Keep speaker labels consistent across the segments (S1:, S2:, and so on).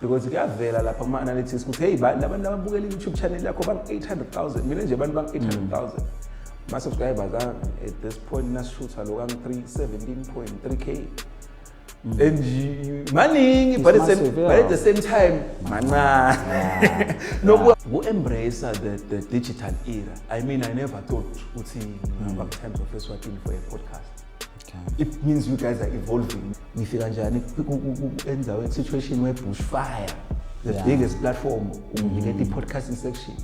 S1: Because kuyavela lapha kuma analytics ukuthi hey labantu ababukela YouTube channel yakho bang 800,000 mina nje abantu bang 800,000 my subscribers are at this point nashootha lo kang 317.3k and money but at the same time mancane no go embrace the digital era. I mean, I never thought uthi ngaba time of Eswatini for a podcast. Okay. It means you guys are evolving. Nifika njani enzaweni situation where bushfire the biggest platform you get the podcasting section.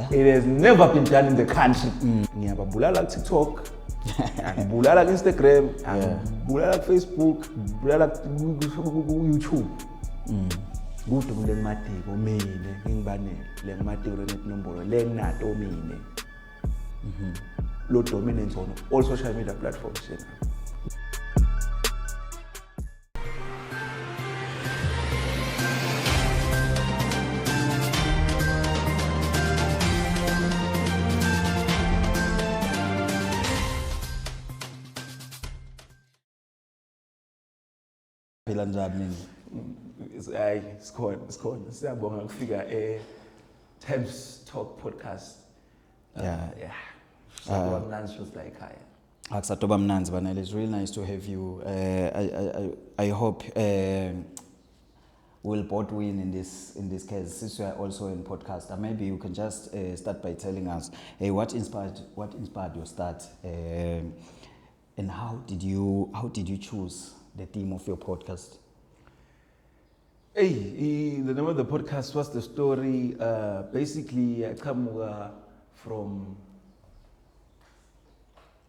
S1: It has never been done in the country. Ngiyababulala ku TikTok, ngibulala ku Instagram, ngibulala ku Facebook, ngibulala ku YouTube. Kude le ngimatiko mina ngingibanele le ngimatiko lenombolo le nginato mina. Lo dominance on all social media platforms.
S2: Phela njani mina?
S1: Hayi sikhona siyabonga kufika Times Talk podcast. So mnanzi just like higher.
S2: Akusatoba mnanzi bana, it's really nice to have you. I hope we'll both win in this case since you are also in podcast. Maybe you can just start by telling us what inspired your start and how did you choose the theme of your podcast?
S1: The name of the podcast was The Story. Basically, I come from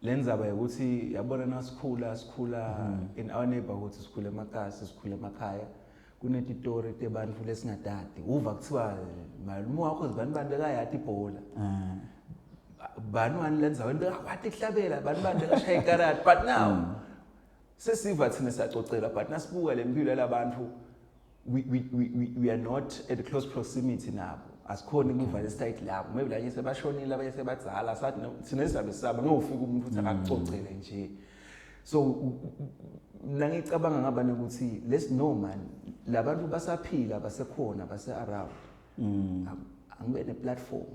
S1: lenzaba yokuthi yabona nasikhula in our neighborhood sikhule emakhaya kunetitori tebantu lesingadadi uva kuthiwa malume wakho zibani ekayati ibhola bani wani lenzaweni bekawathi ihlabela bani ekashaya ikarati but now sesiva thina siyacocela but nasibuka lempilo yalabantu we are not at close proximity nabo asikhona ukuvale site labo maybe la sebashonile abanye sebadzala sathi thina sizabe saba ngofika umuntu uthi akakucocele nje so ngicabanga ngabani ukuthi let's know man labantu basaphila basekhona base around angibe ne platform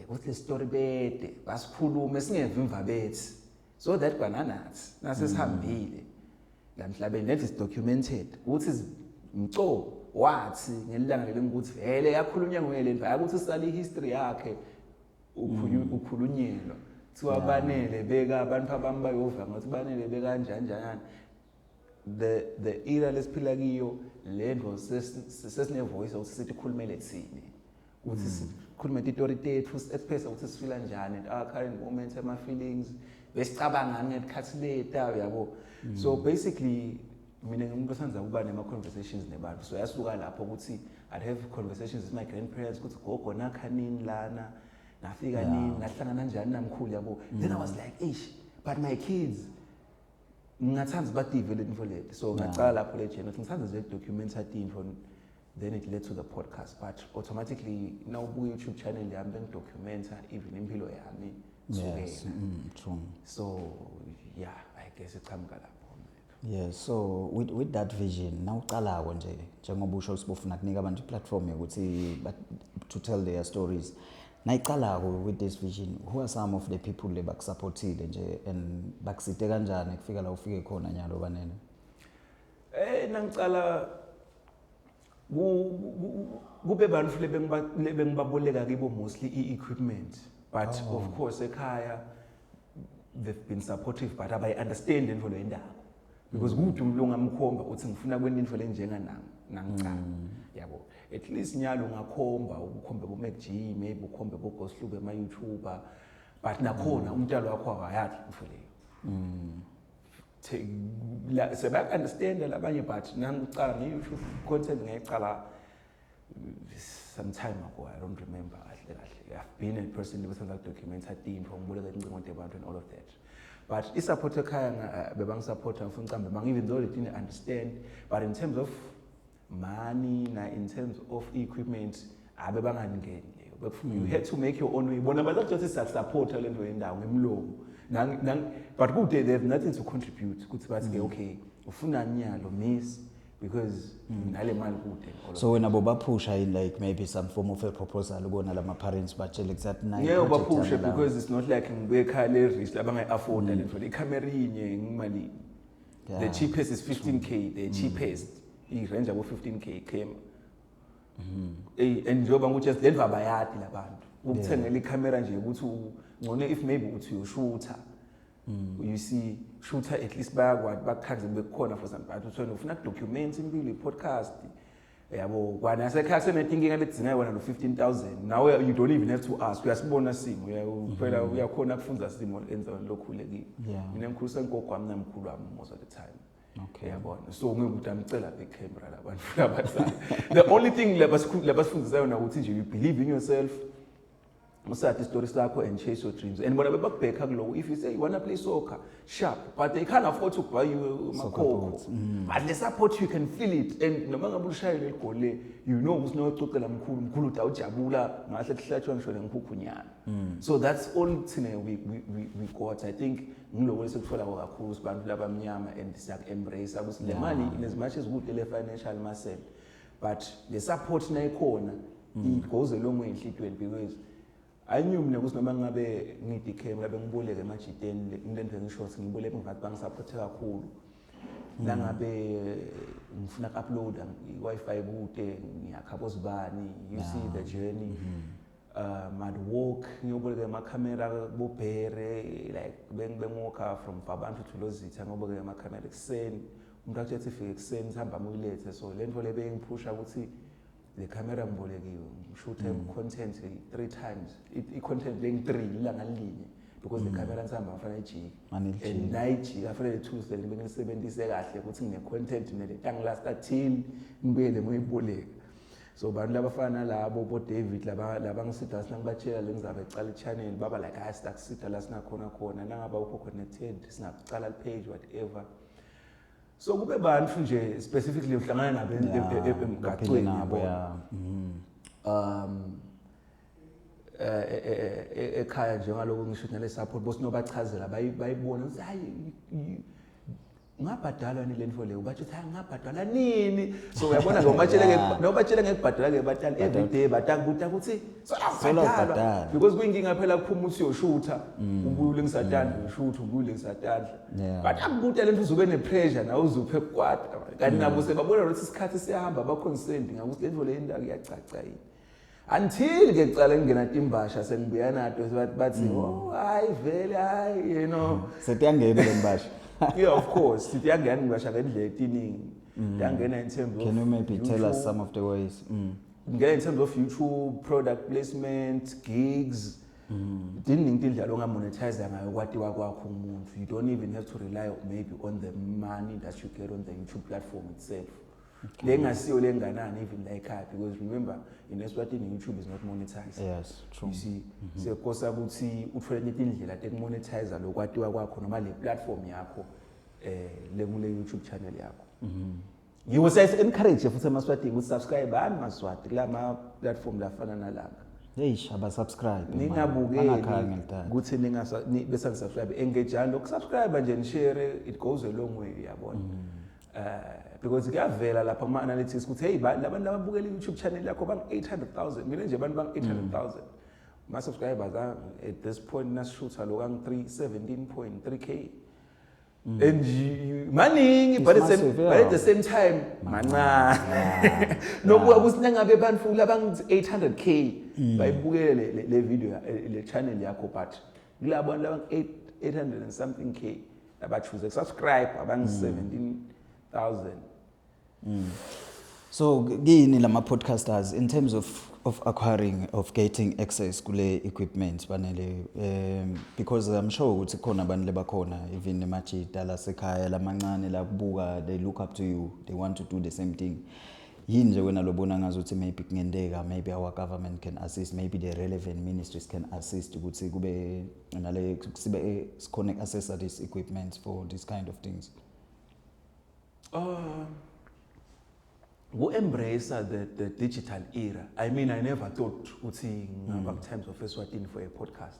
S1: ukuthi le story bede basikhulume singeva imva bethi so that bananathi nasesihambile la mhlabeni let is documented ukuthi mco wathi ngelilanga lelikuthi vele yakhulunywa nguyeleni ukuthi sali history yakhe ukhulunyelwa thiwa banele beka abantu abami bayova ngathi banele beka kanjani the era lesiphila kiyo lento sesine voice ukuthi sithi khulumele thini ukuthi sikhulume istory tethu esiphethe ukuthi sifila njani and our current moments and my feelings besicabanga ngekhathi leta yabo so basically mina ngimuntu osanza ukuba nema conversations nebantu so yasuka lapho ukuthi I'd have conversations with my grandparents ukuthi gogo nakhanini lana nafika nini nahlangana kanjani namkhulu yabo then I was like but my kids ngingathanda bative info leti so ngacala lapho le journey ngithanda nje documenta info then it led to the podcast but automatically now ubuka YouTube channel yami bengidocumenta even impilo yami
S2: true
S1: so yeah I guess iqhamuka lapho.
S2: Yeah, so with that vision now uqalako nje njengoba usho sibofuna kunika abantu platform ukuthi to tell their stories nayiqalako with this vision who are some of the people lebakusupportile nje and bakusite kanjani kufika la ufike khona nyalo banene
S1: nangicala kube bantu lebengibaboleka kibo mostly equipment but of course ekhaya they've been supportive but I understand into le ndaba because kuthi umuntu ongamkhomba uthi ngifuna kwenye into lenjenga nangicala yabo at least nyalo ungakhomba ukukhombe bo MacG maybe ukhombe bo Gosluke ema YouTuber but nakhona umntalo wakho akayathi into leyo seba understand labanye but nangicala ngeYouTube content ngiyicala some time ago I don't remember kahle I've been a person who was documented info ngibuleka incingo abantu and all of that. But I support ekhaya bebang support ngifuna ucambe bang even though they didn't understand but in terms of money in terms of equipment abebangangeni you had to make your own way bona bazathi support lento yendawo ngemlomo but good they have nothing to contribute kuthi bathi okay ufuna nyalo miss because nale mali kude.
S2: So when abo baphusha in like maybe some form of a proposal ukona lama parents batshele exact na
S1: yeah baphusha because it's not like ngibe ekhaya rich labangayi afford le for i-camera inye ngimali. The cheapest is 15k, the cheapest i-range abo 15k camera. And njengoba ngithi just lendva bayadi labantu ukuthengela i-camera nje ukuthi ngone if maybe uthi uyashooter you see shooter at least bayakwazi bakhaze bekhona for some part uthona ufuna documents impilo i-podcast yabo kwana yasekhaya senethinking alidzinga wena lo 15,000 now you don't even have to ask uyasibona simo uyaphela uyakhona kufunza simo enza lokhulekile mina ngikhulisa ingogo wami namkhulu wami most of the time. Okay, yabona so ngikuthi amcela be camera labantu abasana. The only thing labasifundisayo na ukuthi nje you believe in yourself, usathi story sakho and chase your dreams, and bona bebakubheka kulo if you say you want to play soccer sharp but they can't afford to buy you makoko but the support you can feel it, and noma ngabe ushayile igole you know ukuthi noxoxela mkhulu utawujabula ngahle kuhlatshwa ngisho ngikukhunyana. So that's all thina we got. I think ngiloko lesekuthola kakhulu sibantu labamnyama and siyak embrace ukuthi le mali in as much as good le financial muscle but the support nayikhona it goes a long way enhlitweni because I knew mina ukuthi noma ngabe ngidi camera bengiboleke emajiteni ngilendwe ngishothi ngiboleke ngathi bangisupporte kakhulu la ngabe ngifuna uploada i-Wi-Fi kude ngiyakhabozibani you see the journey mad walk ngiyoboleka ama-camera bobhere like bengiwalka from Babantu to Lozitha ngiyoboleka ama-camera ekuseni umuntu athi efike ekuseni sihamba muyilethe so le nto le bengiphusha ukuthi the camera ngibolekiwe ngishoot content 3 times i-content lengi-3 ilanga linye because the camera ngisihamba ngifana ijiki and nayijiki afanele Tuesday bengilisebenzise kahle ukuthi ngine-content angilasta till ngibuyele ngoyiboleka. So bantu labafana labo bo David laba ngisida sinangibatshela le ngizabe ecala i-channel baba like hayi sidakusida la sinakhona khona nangaba ukho connected singacala page whatever. So kube bantu nje specifically uhlangana nabo emgaqweni yabo ekhaya njengaloko ngisho nale support boss nobachazela bayibona ukuthi hayi ngabhadalwa ni lento le ubathi hayi ngabhadalwa nini so uyabona ngobatshela ngekubhadala ke batali everyday batakubuta ukuthi sobhadalwa because kuyinkinga phela kuphuma uthi uyoshootha ubuyule ngisatanda uyoshootha ubuyule ngisatanda but akubuta lento uzobe nepressure nawe uzuphe kwata kanti nabo sebabona ukuthi isikhathi siyahamba baconcerned ngakuthi lento le indaba iyacaca yini until ke cala ngena timbasha sengibuya nato bathi oh hayi vele hayi you know
S2: setiyangena le mbasha.
S1: Yeah, of course. Sitiyangena ngibasha ngendlela etiningi. Yangena in terms of
S2: can you maybe tell us some of the ways?
S1: Ngena in terms of YouTube, product placement, gigs. Didn't indlela ongamonetize ngayo kwatiwa kwakho umuntu. You don't even have to rely maybe on the money that you get on the YouTube platform itself. Lengasiyo lenganani even like that because remember in Eswatini YouTube is not monetized.
S2: Yes, true.
S1: You see, so kosa ukuthi uthole indlela tekumonetize lokwatiwa kwakho noma le platform yakho lekule YouTube channel yakho. You will say encourage futhi emaswati ukuthi subscribe ani maswati lama platform lafana nalanga.
S2: Eish abasubscribe.
S1: Ningabukeli ukuthi bese subscribe engage njalo ukusubscribe nje share it goes a long way yabona. Because kuyavela lapha kuma analytics ukuthi hey labantu lababukela YouTube channel yakho bang 800,000 mina nje abantu bang 800,000 my subscribers are at this point nashootha lo kang 17.3k and maningi but at the same time mancane nokuba kusinangabe abantu labang 800k bayibukele le video le channel yakho but kulabo labang 800 and something k abachoose subscribe abang 17,000.
S2: So kini lama podcasters in terms of acquiring of getting access kule equipment banele because I'm sure ukuthi khona abantu lebakhona even emajita la sekhaya lamancane la kubuka they look up to you, they want to do the same thing. Yini nje wena lobona ngazuthi maybe kungendeka maybe our government can assist, maybe the relevant ministries can assist ukuthi kube nale sibe connect access this equipment for this kind of things.
S1: We embrace the digital era. I mean, I never thought uthi ngaba times of Eswatini for a podcast.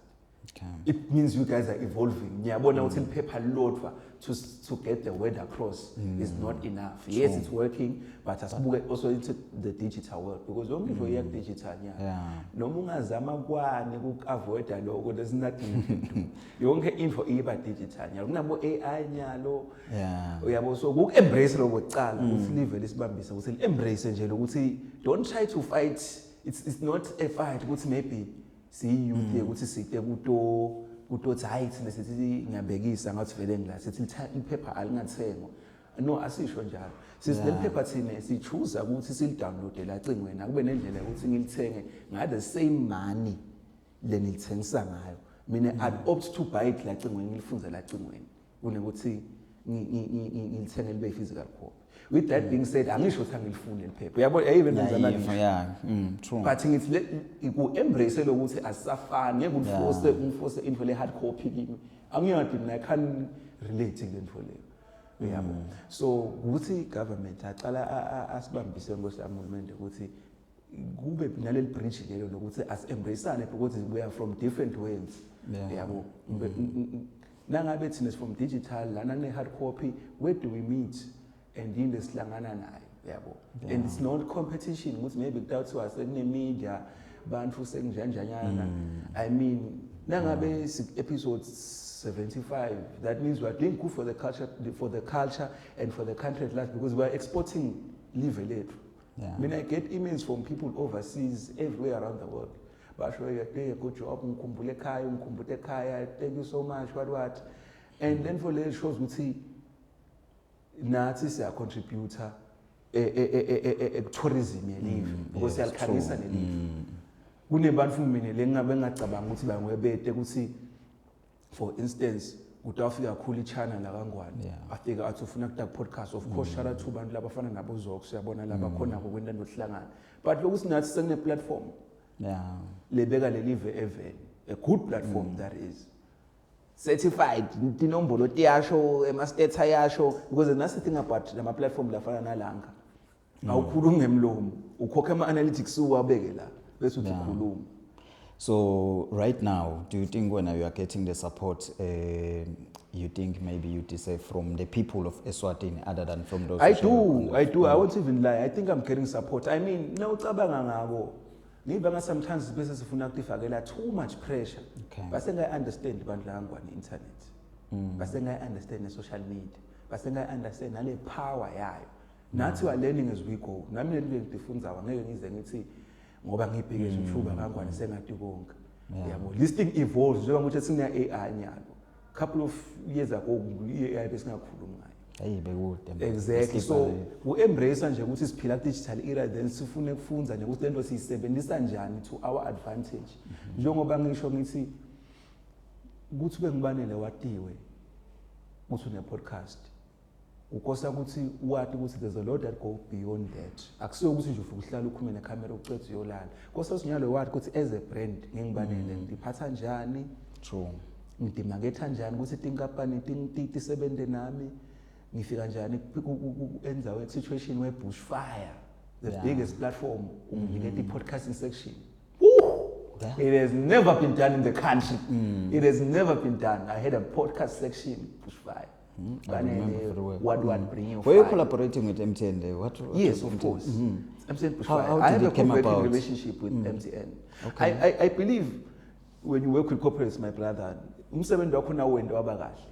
S2: Okay.
S1: It means you guys are evolving. Ngiyabona ukuthi iphepha lodwa to get the word across is not enough. Yes, it's working, but asibuke also into the digital world because yonke into iya digital
S2: Yeah.
S1: noma ungazama kwani avoid lokho there's nothing you can do. Yonke info iba digital nyalo kunabo AI nyalo.
S2: Yeah.
S1: Uyabo so embrace lokho kucala ukuthi live lesibambisa ukuthi embrace nje ukuthi don't try to fight. It's not a fight ukuthi maybe youth ukuthi site kutothi hayi thina sithi ngiyabhekisa ngathi vele ngila sithi iphepha alingathengwa no asisho njalo sithi le phepha thina si choose ukuthi silidownload la cingweni akube nendlela ukuthi ngilithenge nga the same money lenilithengisa ngayo mina I'd opt to buy it la cingweni ngilifunze la cingweni kunokuthi ngilithenge libe physical copy. With that being said, angisho ukuthi angilifuni lephepha. Uyabo even ngizama ngisho.
S2: Yeah, true.
S1: But ngithi ku embrace lokuthi asafani ngeke umforce info le hard copy kimi. Angiyadi mina I can't relate le info le. Uyabo. So ukuthi government aqala asibambise ngosahulumende ukuthi kube naleli bridge lelo lokuthi as embraceane because we are from different worlds. Uyabo. Nangabe thina from digital lana ne hard copy where do we meet? And in the slangana nayo yabo and it's not competition ukuthi maybe kuthiwa sekune media bantu sekunjanjanyana I mean nangabe episode 75 that means we are doing good for the culture and for the country at large because we are exporting live lethu. I mean I get emails from people overseas everywhere around the world basho you're good job ngikhumbule ekhaya thank you so much what and then for the shows ukuthi nathi siya contributor tourism yelive because siyalikhangisa nelive kunebantu mina lengabe ngacabanga ukuthi bangwebete ukuthi for instance utawufika kakhulu ichannel la kaNgwane afika athi ufuna kuta podcast of course shout out to bantu labafana nabo Zox uyabona laba khona ngokwenta nohlangana but lokuthi nathi sekune platform lebeka lelive even a good platform that is certified inombolo tiyasho emastatha yasho because nasi thing about lama platform lafana nalanga awukhulumi ngemlomo ukhokha ama analytics uwabeke la bese uthi khuluma.
S2: So right now do you think when you are getting the support you think maybe you deserve from the people of Eswatini other than from those
S1: I won't even lie I think I'm getting support I mean nawucabanga ngabo ngiba sometimes bese sifuna ukutifakela too much pressure base ngayi understand bantu la kaNgwane internet base ngayi understand the social media base ngayi understand nale power yayo nathi we are learning as we go nami ngifundza ngeke ngize ngithi ngoba ngibheke YouTube kaNgwane sengathi konke yabo this thing evolves njengoba ukuthi sine AI nyalo couple of years ago AI besingakhuluma ngayo exactly so we embrace nje ukuthi siphila digital era then sifune kufunza nje ukuthi lento siyisebenzisa njani to our advantage njengoba ngisho ngithi ukuthi bengibanele watiwe ukuthi une podcast ukosa ukuthi wathi ukuthi there's a lot that go beyond that akusiyo ukuthi nje ufika uhlala ukhume necamera ucethe uyolala kosa sinyalo wathi ukuthi as a brand ngingibanele ngiphatha njani
S2: true
S1: ngidimaketha njani ukuthi tinkampani tisebente nami ngifika njani enzaweni situation where bushfire the biggest platform unginike the podcasting section it has never been done in the country it has never been done I had a podcast section bushfire what bring you
S2: were you collaborating with MTN there
S1: yes of course MTN bushfire I have a cooperating relationship with MTN I believe when you work with corporates my brother umsebenzi wakho nawo wento wabakahle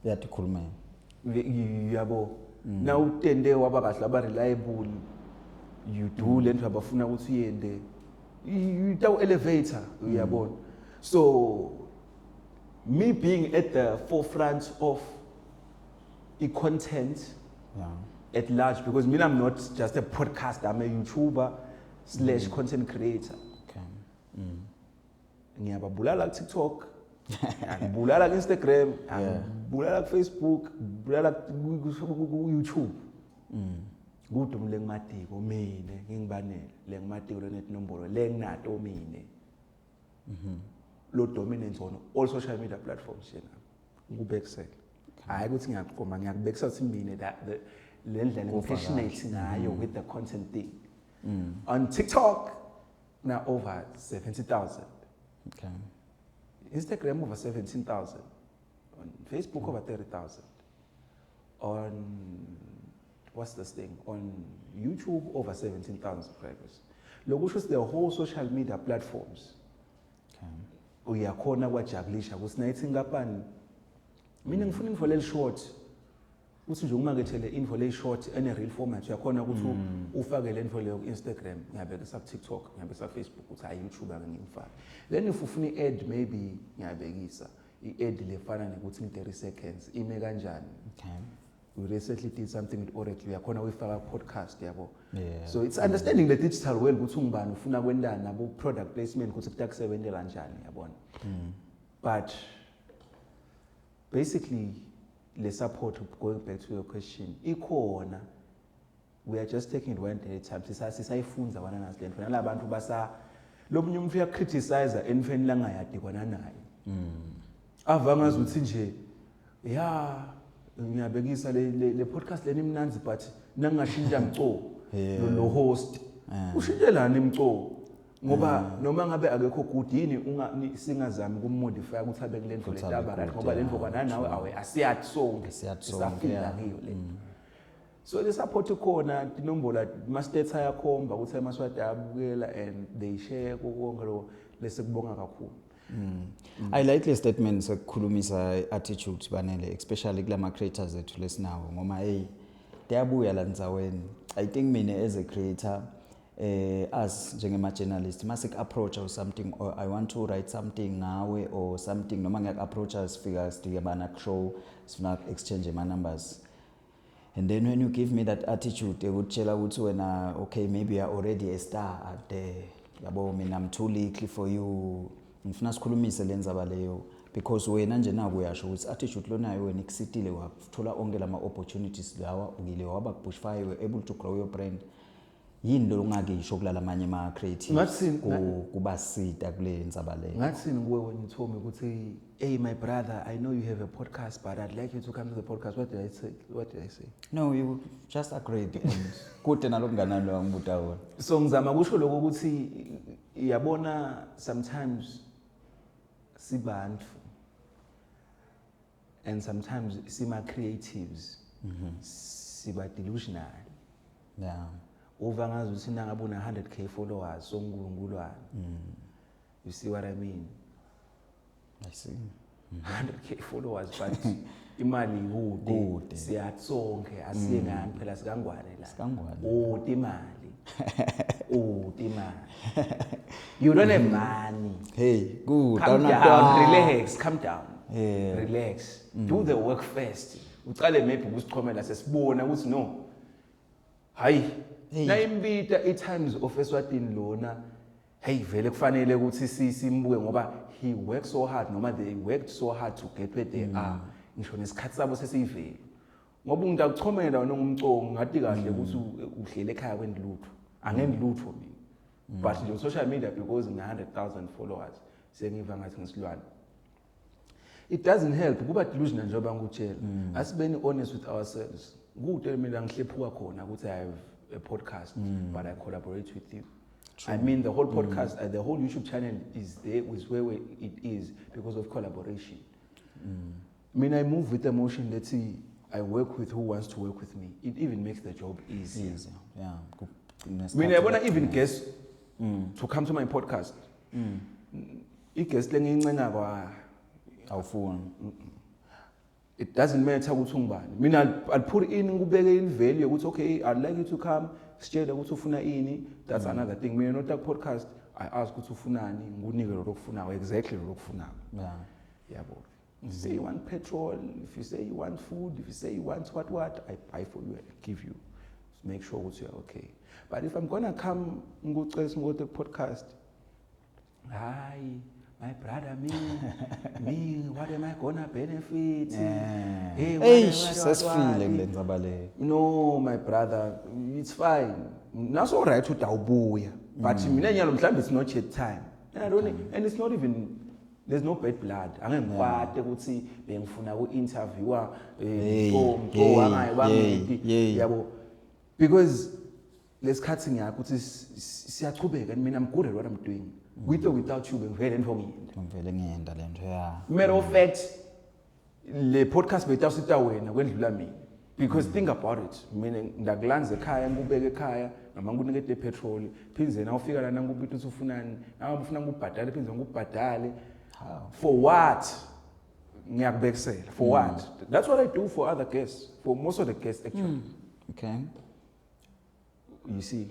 S2: yatikhuluma
S1: yabo na utende wabakahle aba reliable you do lento abafuna ukuthi uyende you elevator uyabona so me being at the forefront of content at large because me I'm not just a podcaster I'm a YouTuber / content creator ngiyababulala ku TikTok ngibulala ku Instagram ngibulala ku Facebook ngibulala ku YouTube kudumo lengimadiko mina ngingibanele lengimadiko lenethi nombolo lenginato mina lo dominance on all social media platforms yena ngubexela hayi ukuthi ngiyaqoma ngiyakubekisa ukuthi mina le ndlela ngipassionate ngayo with the content thing on TikTok now over 70,000 Instagram over 17,000, on Facebook over 30,000, on what's this thing? On YouTube over 17,000 subscribers. Lokusho is the whole social media platforms. Uyakhona kwajagulisha kusinayithi ngapani. Mina ngifuna info le short. Uthi nje umakethele info le short ene real format uyakhona ukuthi ufake le info le ku Instagram, ngiyabeka ku TikTok, ngiyabeka ku Facebook, uthi hayi YouTube ake ngimfake. Then if ufuna i-ad maybe ngiyabekisa i-ad lefana nokuthi 30 seconds ime kanjani.
S2: Okay.
S1: We recently did something with Oracle. Uyakhona uyifaka podcast yabo.
S2: Yeah.
S1: So it's understanding the digital world ukuthi ungibani ufuna kwendana nabo product placement ukuthi kutakusebenzela kanjani yabona. But basically the support, going back to your question, ikhona. We are just taking it one day at a time. Sisayifunza wana nazi lento. Nalabantu basa lomunye umuntu uya criticize enfeni langayadi kwana naye. Avanga ukuthi nje ya ngiyabekisa le podcast leni mnanzi but nangashintsha mco lo host. Ushintshelana imco ngoba noma ngabe akekho good yini singazami kummodify ukuthi abe kule ndlela letaba right ngoba le ndlela kwana nawe awe asiyathi sonke sisafika kiyo le. So the support ikhona inombolo ma-stats ayakhomba ukuthi amaswati ayabukela and they share konke lo lese kubonga kakhulu.
S2: I like the statement sekukhulumisa attitude banele especially kulama creators ethu lesinawo ngoma hey deyabuya la ndzaweni. I think mina as a creator as njengema journalist mase approach or something or I want to write something ngawe or something noma ngiyak approach sifika sidike bana show sifuna exchange my numbers. And then when you give me that attitude, they would tell ukuthi wena okay maybe you are already a star out there. Yabo mina I'm too little for you. Ngifuna sikhulumise lenzaba leyo because wena nje naku uyasho ukuthi attitude lonayo wena ikusitile wathola onke lama opportunities lawa ukile waba bushfire you able to grow your brand. Yini lo ungakisho kulala amanye ama creative kuba sita kule nzaba leyo.
S1: Ngathini kuwe when you told me ukuthi hey my brother I know you have a podcast but I'd like you to come to the podcast. What did I say?
S2: No, you just agreed and kude nalokungana lo ngibuta wona.
S1: So ngizama kusho lokho ukuthi yabona sometimes sibantu and sometimes sima creatives siba delusional.
S2: Yeah.
S1: Over ngazi ukuthi nangabe una 100k followers so ngulungulwana. You see what I mean?
S2: I see.
S1: 100k followers but imali ikude siyathi sonke asiye ngani phela sikangwane la.
S2: Sikangwane.
S1: Imali. You don't have money.
S2: Hey, good.
S1: Calm down, relax, calm down.
S2: Yeah.
S1: Relax. Do the work first. Uqale maybe ukusichomela sesibona ukuthi no. Hayi. Na imbita i-times of Eswatini lona. Hey vele kufanele ukuthi simbuke ngoba he worked so hard noma they worked so hard to get where they are. Ngisho nesikhathi sabo sesivele. Ngoba umuntu akuchomela wona ngumcongo ngathi kahle ukuthi uhlele ekhaya kwendlutho. Angendlutho mina. But on social media because ngina 100,000 followers sengiva ngathi ngisilwane. It doesn't help kuba delusional njengoba ngikutshela. Asibeni honest with ourselves. Kude mina ngihlephuka khona ukuthi I have a podcast but I collaborate with you. True. I mean the whole podcast the whole YouTube channel is there is where it is because of collaboration. I mean I move with emotion. Let's see I work with who wants to work with me. It even makes the job easier.
S2: Yeah.
S1: I mean I wanna even guess to come to my podcast. I-guest lengincenga kwa
S2: awufuni.
S1: It doesn't matter ukuthi ungubani. Mina I'll put in ngubeke in value ukuthi okay I'd like you to come sitshele ukuthi ufuna ini. That's another thing. Mina not that podcast I ask ukuthi ufunani ngunike lo lokufunayo exactly lo lokufunayo.
S2: Yeah.
S1: Yabo. If you say you want petrol, if you say you want food, if you say you want what I buy for you and give you. So make sure that you're okay. But if I'm gonna come go to the podcast, hi, my brother, me, what am I gonna benefit?
S2: Hey, just feeling lenzabale.
S1: No, my brother, it's fine. That's all right to Taubuya. But it's not yet time. And I don't and it's not even there's no bad blood. Angengikwathi ukuthi bengifuna ku-interviewer yabo because lesikhathi ngiyakho ukuthi siyachubeka and mina I'm good at what I'm doing with or without you bengivele into ngiyenda
S2: ngivele ngiyenda lento ya
S1: matter of fact le podcast betawusita wena kwendlula mina because think about it mina ndakulanza ekhaya ngikubeka ekhaya noma ngikunikete petrol phinze na ufika lana ngikubita uthi ufunani noma ufuna ngikubhadale phinze ngikubhadale for what ngiyakubekisela for what that's what I do for other guests for most of the guests actually
S2: okay
S1: you see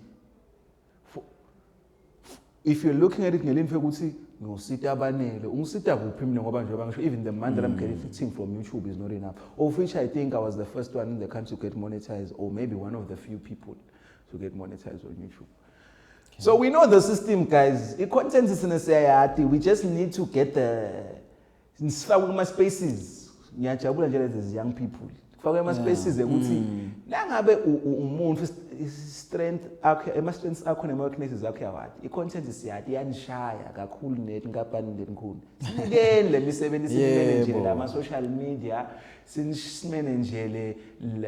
S1: if you're looking at it ngelinto ukuthi ngosita abanele ungisita kuphi mina ngoba nje bangisho even the money that I'm getting from YouTube is not enough of which I think I was the first one in the country to get monetized or maybe one of the few people to get monetized on YouTube. Okay. So we know the system guys. The content is in a sayati. We just need to get the sifakwe spaces. Ngiyajabula nje lezi young people. Kufakwe ama spaces ukuthi nangabe umuntu strength akhe strengths akho nema weaknesses akho yawathi. I content isiyati yanishaya kakhulu net ngapani lenikhulu. Sinikeni lemisebenzi simele nje la social media. Sinishimene nje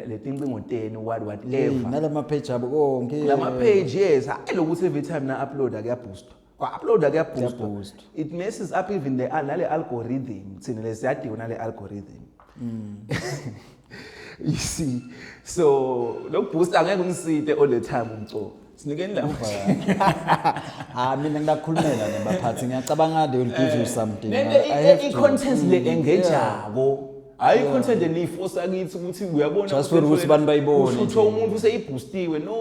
S1: le tincingo 10 whatever
S2: nalama page abo konke
S1: lama page yes lokuthi every time na upload akuyaboost akuyaboost it messes up even the nale algorithm thina lesiyadiwa nale algorithm you see so lokuboost angeke ungisite all the time umco sinikeni la
S2: mina ngidakhulumela nebaphathi ngiyacabanga they will give you something
S1: I content le engejako hayi content eniforce akithi ukuthi uyabona
S2: just for ukuthi bani bayibone
S1: utho umuntu useyiboostiwe no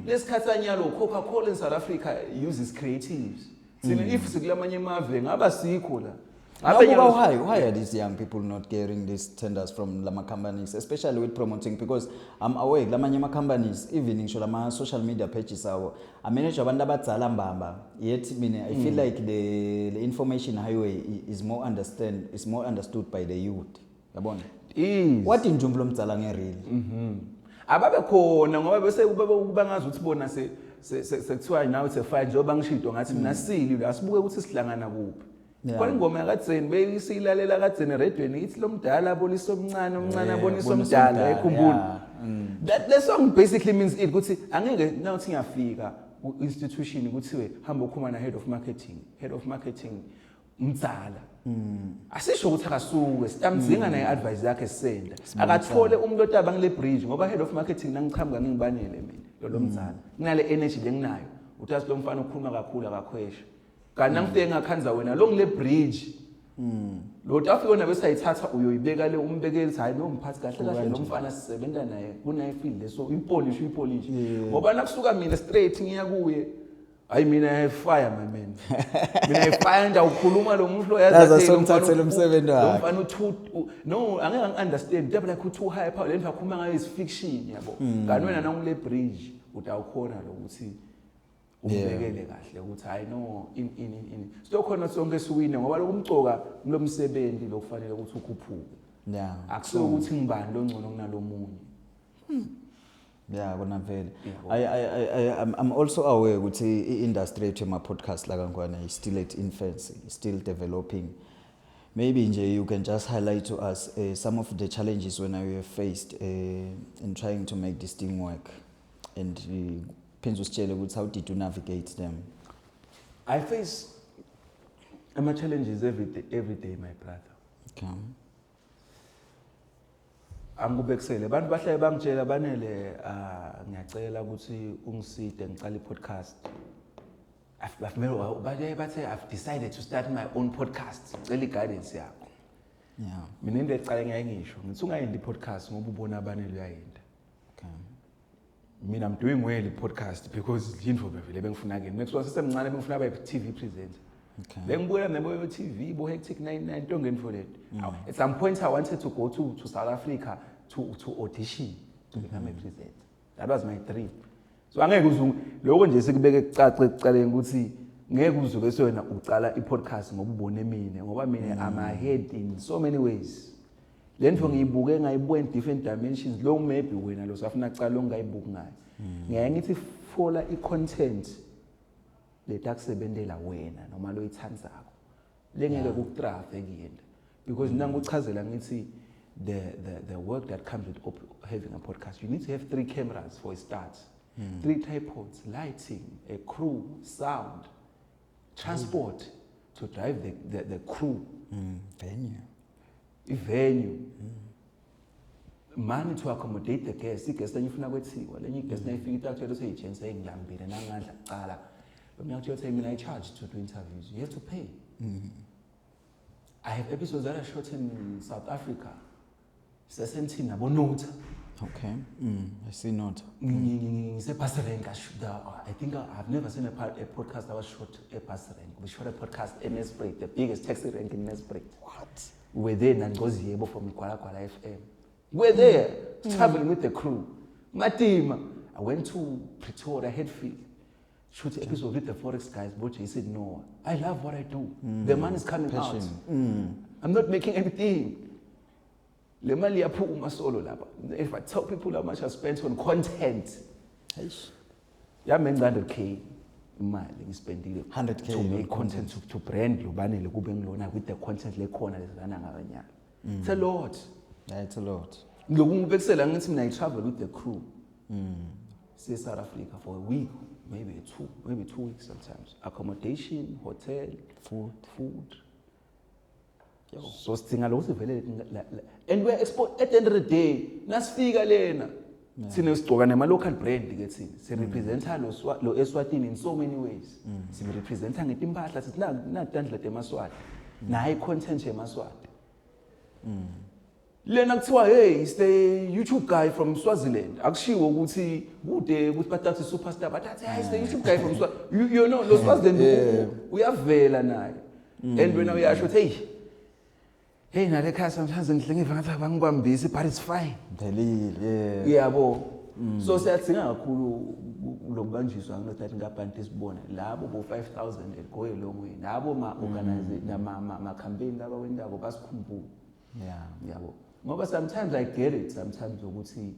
S1: lesikhathanya lo Coca-Cola in South Africa uses creatives sina if sikulamanye emave ngaba sikho la
S2: why are these young people not getting these tenders from lama companies especially with promoting because I'm aware lamanye ama companies even ngisho lama social media pages awo manage abantu abadzala mbamba yet mina I feel like the information highway is more understood by the youth yabona what injumbulo mdzala ngereal
S1: ababe khona ngoba bese kubangazi ukuthi bona sekuthiwa now it's a fight njengoba ngishido ngathi mina sili asibuke ukuthi sihlangana kuphi Kwani ngoma yakadzeni beyisilalela kadzeni radioweni ithi lo mdala abonisa omncane omncane abonisa omdala ekhumbula that song basically means it ukuthi angeke nawuthi ngiyafika ku institution kuthiwe hamba ukhuluma na head of marketing umdzala asisho ukuthi akasuke sitamdzinga naye advice yakhe sisenda akathole umuntu otaba ngile bridge ngoba head of marketing nangichamuka ngingibanele mina lo mdzala nginale energy lenginayo uthi lo mfana ukhuluma kakhulu akakhwesha kana ngifike ngakhanza wena lo ngile bridge lo tafika wena bese ayithatha uyoyibeka le umbekeli hayi lo mphathi kahle kahle lo mfana sisebenza naye kunayi field so ipolish ngoba nakusuka mina straight ngiya kuye hayi mina fire my man mina fire nda ukhuluma lo muntu lo yazi
S2: somthathela umsebenzi wakhe
S1: lo mfana uthu no angeke understand double like too high power lento akhuluma ngayo is fiction yabo kanti wena nangule bridge utawukhona lo ukuthi ubekele kahle ukuthi hayi no in sizokhona sonke siwine ngoba lokumcoka kulomsebenzi lokufanele ukuthi ukhuphuke akuso ukuthi ngibani lo ngcono kunalomunye
S2: kona vele I'm also aware ukuthi i-industry yethu ema podcast la kangwana is still at infancy, still developing. Maybe nje you can just highlight to us some of the challenges when you have faced in trying to make this team work and how did you navigate them?
S1: I face my challenges every day, my brother.
S2: Okay.
S1: Angubekisele abantu bahlale bangitshela banele ngiyacela ukuthi ungiside ngicala i-podcast. I've decided to start my own podcast. Ngicela i-guidance yakho.
S2: Yeah.
S1: Mina into ecala ngisho ngithi ungayendi i-podcast ngoba ubona abanele uyayenda.
S2: Okay.
S1: Mina I'm doing well i-podcast because into bevele bengifuna ke. Next wasesemncane bengifuna abe TV presenter.
S2: Okay.
S1: Bengibuya nabo TV bo Hectic 99 into ngeni that. At some point I wanted to go to South Africa to audition to become a presenter. That was my dream. So angeke uzwe lokho nje sikubeke ecace ekucaleni ukuthi ngeke uzwe bese wena ucala i-podcast ngoba ubone mina ngoba mina I'm ahead in so many ways. Lento ngiyibuke ngayibuka in different dimensions lo maybe wena lo safuna ucala lo ngayibuka ngayo. Ngeke ngithi fola i-content letakusebenzela wena noma lo ithandzako lengeke kutraffic yena because nangu uchazela ngithi the work that comes with having a podcast you need to have 3 cameras for a start 3 tripods, lighting, a crew, sound, transport to drive the crew, venue, money to accommodate the guests. I-guest engifuna kwethiwa lenye i-guest nayifika itakutshela ukuthi hey-gents ayingilambile nangandla kuqala lo mina kuthiwa ukuthi mina I charge to do interviews. You have to pay. I have episodes that I shot in South Africa. Sesentini nabo Nota.
S2: Okay. I see Nota.
S1: Passereng. I think I've never seen a podcast that was shot at Passereng. We shot a podcast in Nelspruit, the biggest taxi rank in Nelspruit.
S2: What?
S1: We're there and goes Yebo from Kuala FM. We're there, traveling with the crew. My team. I went to Pretoria, Headfield, shoot the episode with the Forex guys. But he said, no, I love what I do. The money is coming out. I'm not making anything. Le mali yaphuma solo lapha. If I tell people how much I spent on content, yami 100k imali ngispendile
S2: 100K
S1: to make content to brand lobanele kube ngilona with the content lekhona lezana ngabanyana. It's a lot.
S2: Yeah, it's a lot.
S1: Ngokubekisela ngithi mina I travel with the crew. See South Africa for a week, maybe 2 weeks sometimes. Accommodation, hotel, food. So sidinga lokho sivele and we're exposed at the end of the day nasifika lena sine sigcoka nema local brand ke thina si representa lo Eswatini in so many ways si representa ngetimpahla sithi na tandla temaswati na high content yemaswati lena kuthiwa hey is the YouTube guy from Swaziland akushiwo ukuthi kude ukuthi bathathe superstar bathathe hey is the YouTube guy from Swaziland you know lo Swaziland uyavela naye and when uyasho hey nale khaya sometimes ngihlengiva ngathi abangibambisi but it's fine
S2: Delile
S1: yabo so siyathinga kakhulu lokubanjiswa nginothi ngabantu sibona labo bo 5000 and go a long way nabo ma organize ma campaign laba wendako basikhumbula yabo ngoba sometimes I get it sometimes ukuthi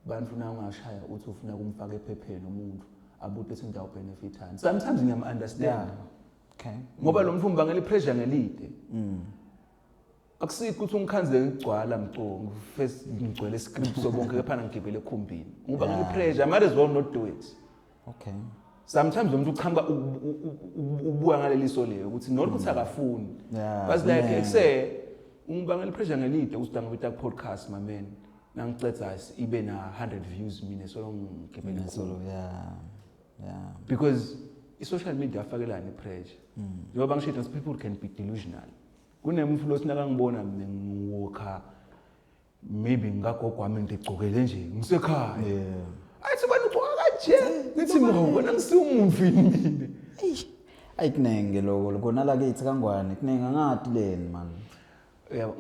S1: bantu na ungashaya uthi ufuna kumfaka ephepheni umuntu abuthi ethi ndawo benefitani sometimes ngiyam understand
S2: okay
S1: ngoba lo mfumba ngeli pressure ngelide akusikho ukuthi ungikhanze ngigcwala mcongo first ngigcwele script so bonke phana ngigibele ekhumbini ngoba ngeli pressure I might as well not do it.
S2: Okay.
S1: Sometimes umuntu ukhamba ubuya ngaleliso leyo ukuthi not ukuthi akafuni but like say ungibangela pressure ngelide usidanga with a podcast my man nangicetha ibe na 100 views mina so ngigibele
S2: solo
S1: because social media afakelana ipressure ngoba ngisho people can be delusional. Kunemfulo sinaka ngibona mina ngiwokha maybe ngagogo wami ngigcokele nje ngisekhaya ayithi bani ugcoka kanje nithi ngibona ngisiwumfi mina
S2: ayikunenge lokho kona la kithi kangwane kunenga ngadi leni man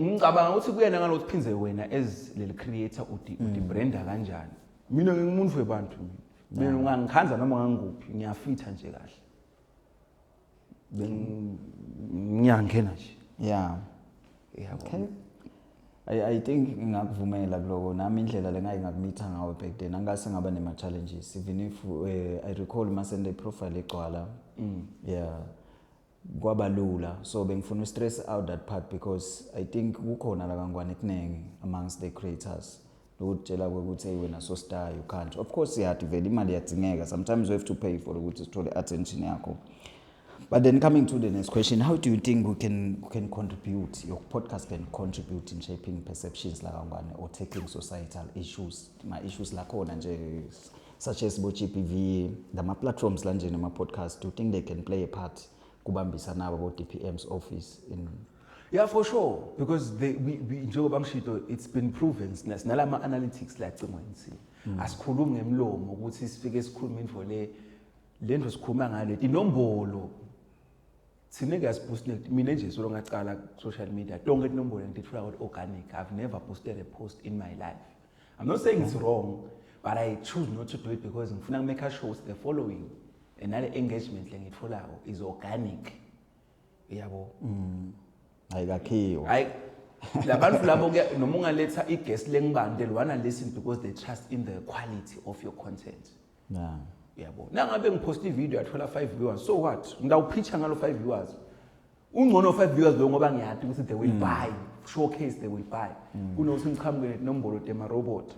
S1: ngicabanga ukuthi kuyena ngalokuthi phinze wena as leli creator uthi branda kanjani mina ngingumuntu webantu mina ungangikhanza noma nganguphi ngiyafitha nje kahle ngiyangena nje
S2: okay I think ngakuvumela kuloko nami indlela lengayingakumitha ngawo back then angase ngaba nema challenges even if I recall masende profile egcwala kwaba lula so bengifuna stress out that part because I think kukhona la kangwane kunenge amongst the creators lokutshela ukuthi hey wena so star you can't of course yati vele imali yadingeka sometimes you have to pay for ukuthi sithole attention yakho. But then coming to the next question, how do you think we can contribute, your podcast can contribute in shaping perceptions like or tackling societal issues, my issues like such as GPV, the platforms like my podcast, do you think they can play a part kubambisa now about DPM's office in?
S1: Yeah, for sure, because it's been proven sinalama analytics like asikhuluma ngemlomo ukuthi sifike sikhuluma info lento sikhuluma ngale inombolo thina ngiyasiposta mina nje so ngaqala social media don't get inombolo ngithola ukuthi organic. I've never posted a post in my life. I'm not saying it's wrong, but I choose not to do it because ngifuna make a show the following and that engagement lengitholako is organic yabo
S2: ayikakhiyo
S1: labantu labo noma ungaletha i-guest lengibande lwana listen because they trust in the quality of your content yabo nangabe ngipost i-video yathola 5 viewers so what ngidawupitcha ngalo 5 viewers ungcono 5 viewers lo ngoba ngiyati ukuthi they will buy showcase they will buy kunokuthi ngiqhamuke nenombolo tema robot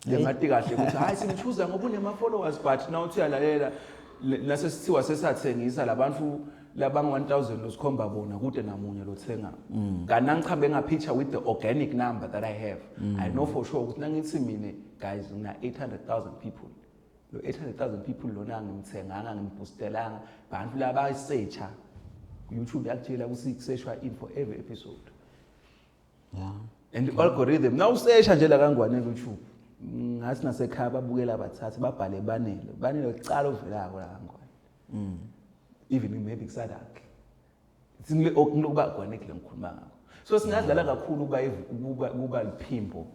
S1: Lengathi kahle ukuthi hayi simchuza ngoba unema followers but now uthi uyalalela nase sithiwa sesathengisa labantu labang 1000 losikhomba bona kude namunye lothenga. Kanti nangichambe ngapicture with the organic number that I have. I know for sure ukuthi nangithi mina guys ngina 800,000 people. Lo 800,000 people lona ngimthenganga ngimboostelanga bantu laba isearcha YouTube yakutshela ukuthi kuseshwa in for every episode.
S2: Yeah.
S1: And the algorithm now usesha nje la kangwane ku YouTube. Ngathi nasekhaya babukela abathathu babhale banele ucala ovelako la kangwane. Even maybe kusadakhe. Singile okuba khona ekule ngikhuluma ngakho. So singadlala kakhulu kuba liphimbo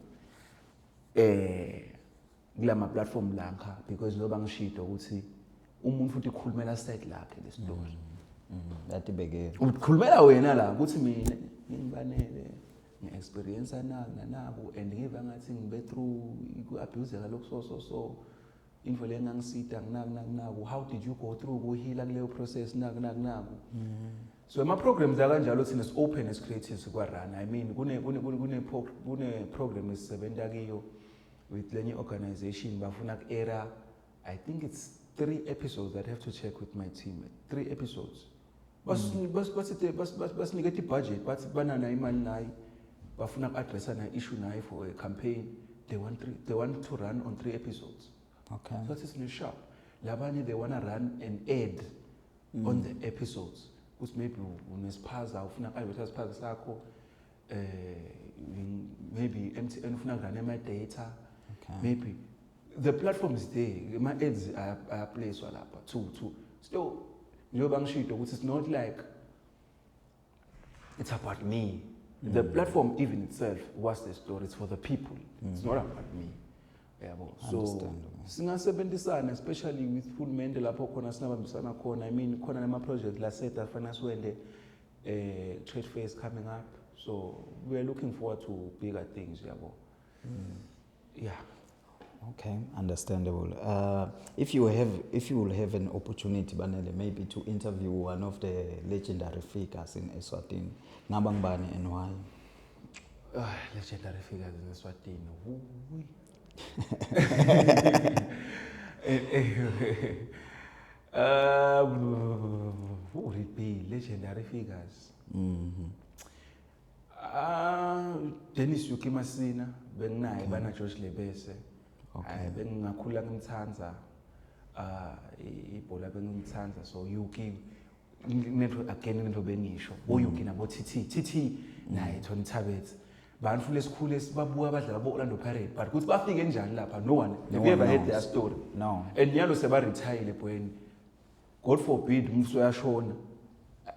S1: kulama platform lanka because njengoba ngishido ukuthi umuntu futhi ukhulumela side lakhe le story.
S2: Yathi beke.
S1: Ukhulumela wena la ukuthi mina ngibanele ngi-experience nabo and ngiva ngathi ngibe through ku-abuse kalokho so info le ngangisida nginaku how did you go through kuhila kuleyo process naku so ama programs akanjalo thina is open as creatives kwa run I mean kune program esisebenza kiyo with lenye organization bafuna ku-era I think it's 3 episodes that I have to check with my team 3 episodes basiniketa i-budget bathi banana imali nayi bafuna ku-addressa na issue nayi for a campaign they want to run on 3 episodes.
S2: Okay.
S1: So it's in the shop. Labanye they want to run an ad on the episodes. Which maybe unespaza ufuna advertise spaza sakho maybe MTN ufuna ngane my data.
S2: Okay.
S1: Maybe the platform is there. My ads are placed lapha to still njengoba ngishido ukuthi it's not like it's about me. The platform even itself was the story. It's for the people. It's not about me. Yeah, so singasebenzisana especially with Hulumende lapho khona sinabambisana khona I mean khona nama project la set afana siwende trade fairs coming up so we are looking forward to bigger things yabo. Yeah.
S2: Okay, understandable. If you will have an opportunity Banele maybe to interview one of the legendary figures in Eswatini ngaba ngibani and why?
S1: Legendary figures in Eswatini. Who would it be? Legendary figures. Dennis Yuki Masina, Benai, Bana George Lebese. Okay. Bengakhula ngimthanza. Ibola bengimthanza so Yuki netho again into bengisho. Yuki nabo TT naye Tony Tabet. Bantu lesikhulu esibabuka abadlala bo-Orlando Pirates but kuthi bafike njani lapha no one have you ever heard their story
S2: no
S1: and nyalo seba-retire bweni God forbid umfu uyashona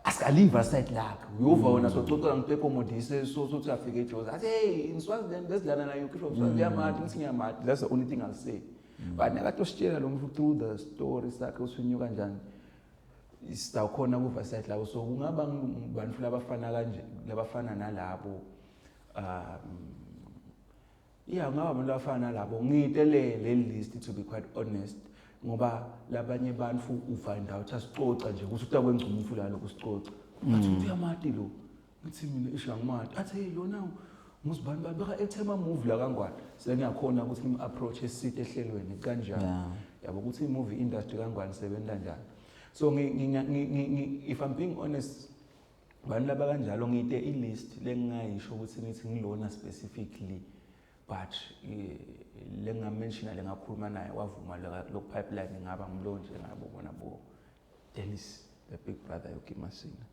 S1: asikalive aside lakhe uyova wona soxoxa ngipepo modise sothi afike eJozi athi hey Swaziland besidlala nayo from Swaziland ngithi ngiyamati that's the only thing I'll say but nakade ositshela lo muntu through the story sakhe usunyuka kanjani isawukhona kuva side lawo so kungaba bantu labafana kanje labafana nalabo yeah ngaba abantu abafana labo ngitelele list to be quite honest ngoba labanye bantu ufind out asixoxa nje ukuthi utakwengcuma umfula lokho sicoxa athi uyamati lo ngithi mina ishangimati athi hey lona nguzibani baka ethema move la kangwane sengiyakhona ukuthi ngim approach esite ehlelweni kanjani yabo ukuthi movie industry kangwane sebenza njani so if I'm being honest bantu laba kanjalo ngite ilist lengayisho ukuthi ngithi ngilona specifically but lengamention lengakhuluma naye wavuma lo pipeline ngaba ngilonje ngabo bona bo Dennis the big brother Yuki Masina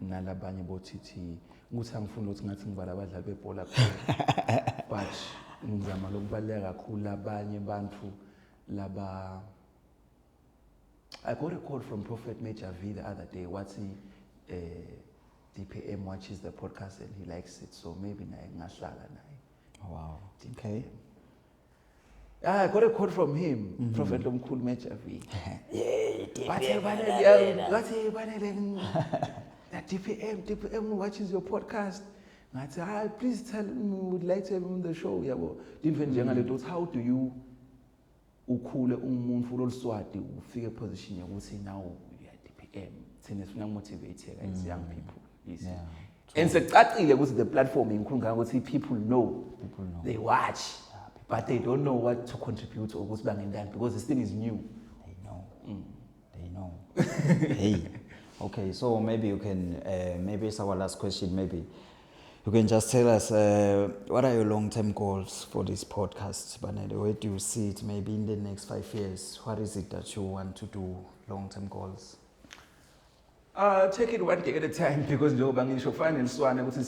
S1: nalabanye bo TT ukuthi angifuna ukuthi ngathi ngibala abadlali bebhola but ngizama lokubaleka kakhulu abanye bantu laba I got a call from Prophet Major V the other day what's he DPM watches the podcast and he likes it, so maybe ngahlala naye.
S2: Oh, wow. Okay.
S1: I got a call from him, Prophet Lomkhulu Major V.
S2: Yeah,
S1: DPM watches your podcast. Ngathi, please tell him we would like to have him on the show. Yabo. How do you ukhule umuntu loluswati ufike position yokuthi now you are DPM. Thina sifuna motivate as young people. Yeah, and secacile ukuthi the platform inkhuluma ukuthi people know they watch but they don't know what to contribute or ukuthi bangentani because this thing is new.
S2: They know. They know. Hey. Okay, so maybe you can, maybe it's our last question, maybe you can just tell us what are your long-term goals for this podcast, Banele? Where do you see it maybe in the next 5 years? What is it that you want to do, long-term goals?
S1: Take it one day at a time because njengoba ngisho kufana neliswane ukuthi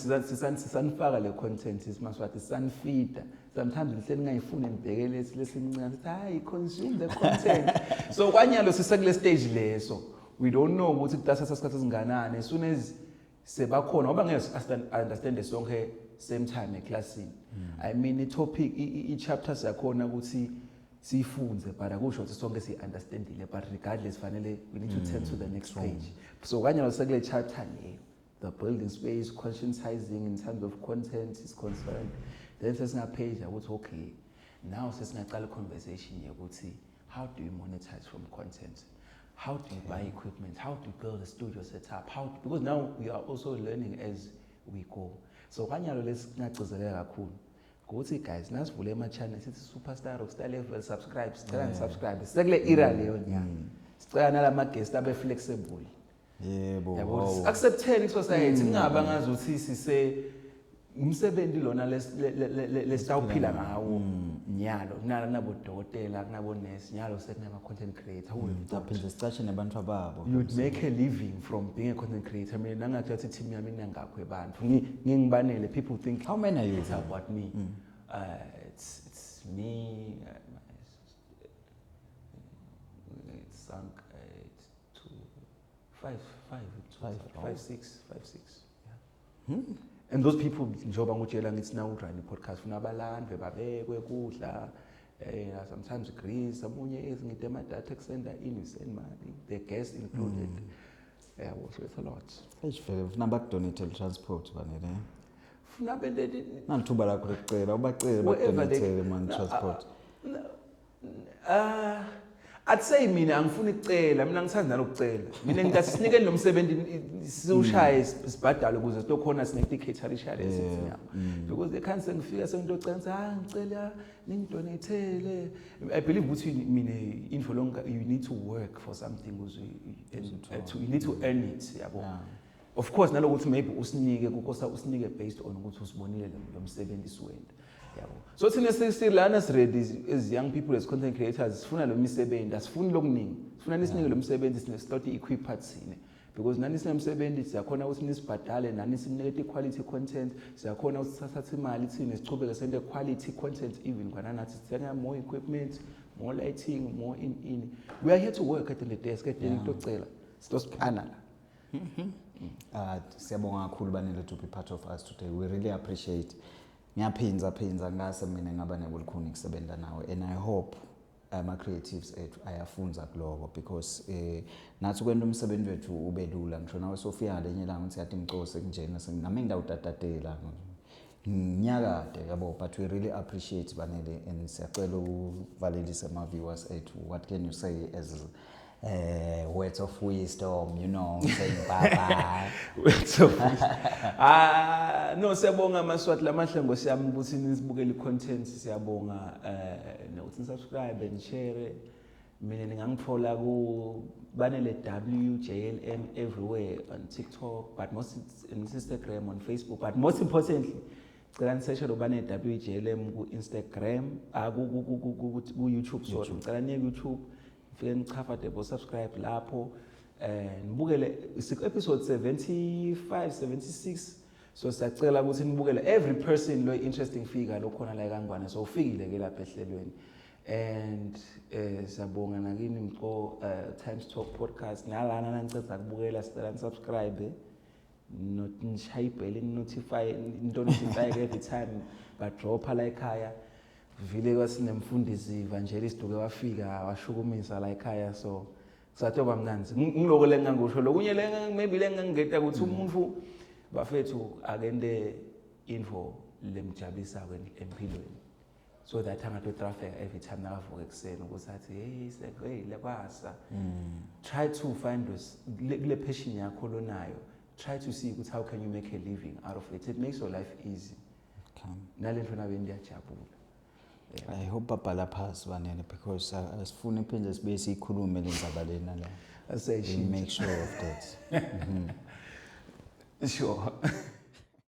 S1: sisanifaka le content simaswathi sisanifeeda. Sometimes ngihleli ngayifuni ngibhekele lesincane sithi hayi consume the content. So kwanyalo sisekule stage leso. We don't know ukuthi kuthatha isikhathi esinganani as soon as sebakhona ngoba ngeke understand sonke same time eclassini. I mean i-topic i-chapters yakhona ukuthi sifunze but akusho ukuthi sonke si-understandile but regardless fanele we need to turn to the next page. So kanyalo sekule chapter leyo the building space conscientizing in terms of content is concerned then sesingapage ukuthi okay now sesingaqala conversation yokuthi how do you monetize from content. How do you buy equipment? How do you build a studio setup? Because now we are also learning as we go. So kanyalo lesingagcizelela kakhulu. Ukuthi guys, nasivule ama channel sithi Superstar Rockstar Level subscribe, sicela nisubscribe. Sekule era leyo nyanga. Sicela nalama guests abe flexible.
S2: Yebo.
S1: Yabo accepting society ngaba ngazuthi sise umsebenzi lona lesitawuphila ngawo nyalo kunala nabo dokotela kunabo nurse nyalo sekunama content creator
S2: Uphinde sicatshe nabantu ababo.
S1: You'd make a living from being a content creator. Mina nangathi team yami inangakho abantu ngingibanele people think
S2: How many are you?
S1: it's about me. It's me it's sunk it's 5 6 yeah. And those people njoba ngutshela ngithi now run podcast funa abalandwe babekwe kudla sometimes agrees samunye ezingide ama data extender in send money the guest included yeah so it's a lot
S2: Ejifele funa bakudonate transport Banele.
S1: funa bende
S2: Nalithuba lakho lecela ubacela bakudonate man transport.
S1: I'd say mina angifuni ukucela mina ngithanda nokucela mina ngithi sinike nomsebenzi siushaye sibhadala ukuze sizokhona sineke catering insurance etsinyama because they can't sengifika sengidocela ngicela ningidonatele. I believe ukuthi mina info longa you need to work for something you need to earn it yabo. Of course nalokuthi maybe usinike kukosa usinike based on ukuthi usibonile lo msebenzi siwenda. So thina silana ready as young people as content creators sifuna lo misebenzi asifuni lokuningi sifuna nisinike lo msebenzi sineslot equip sine because nani sinemsebenzi siyakhona ukuthi nisibhadale nani sinike quality content siyakhona ukuthi sithathe imali thina sichubeke sente quality content even kwana nathi sithenga more equipment more lighting more in we are here to work at the desk at the docela sitosipana la.
S2: Siyabonga kakhulu Banele to be part of us today. We really appreciate. Ngiyaphinza ngase mina ngaba nebukhuni kusebenza nawe and I hope ama creatives ethu ayafunza kuloko because nathi kwenda umsebenzi wethu ube lula ngisho nawe Sofia lenye la ngithi yathi imcose kunjena nami ngidawutatatela nyakade yabo but we really appreciate Banele and siyacela uvalelise ama viewers ethu what can you say as words of wisdom, you know, saying bye bye.
S1: Words of wisdom. No, siyabonga maswati lamahlengo siyami ukuthi nisibukele content siyabonga nokuthi subscribe and share. Mina ningangithola ku Banele WJLM everywhere on TikTok, but most on Instagram, on Facebook, but most importantly, cela niseshe lo Banele WJLM ku Instagram, ku YouTube sorry. Cela niye YouTube fike ngicomfortable subscribe lapho nibukele episode 75 76 so siyacela ukuthi nibukele every person lo interesting figure lokhona la kangwane so ufikile ke lapha ehlelweni and siyabonga nakini mqo Times Talk podcast nalana nanicela ukubukela sicela subscribe not nishaye bell notify every time but drop la ekhaya vile kwasinemfundisi evangelist uke wafika washukumisa la ekhaya so sathoba mnanzi ngiloko lengangisho lokunye maybe lengangeta ukuthi umuntu bafethu akende info lemjabulisa empilweni so that angato traffic every time nakavuka ekseni ukuthi athi hey lekwasa try to find us le passion yakho lonayo try to see how can you make a living out of it. It makes your life easy. Nalento nabe ndiyajabula.
S2: I hope babhala phasi banene because asifuni iphinde sibe siyikhulume le ndaba lena la.
S1: Aseshintsha.
S2: We'll make sure of that.
S1: Sure.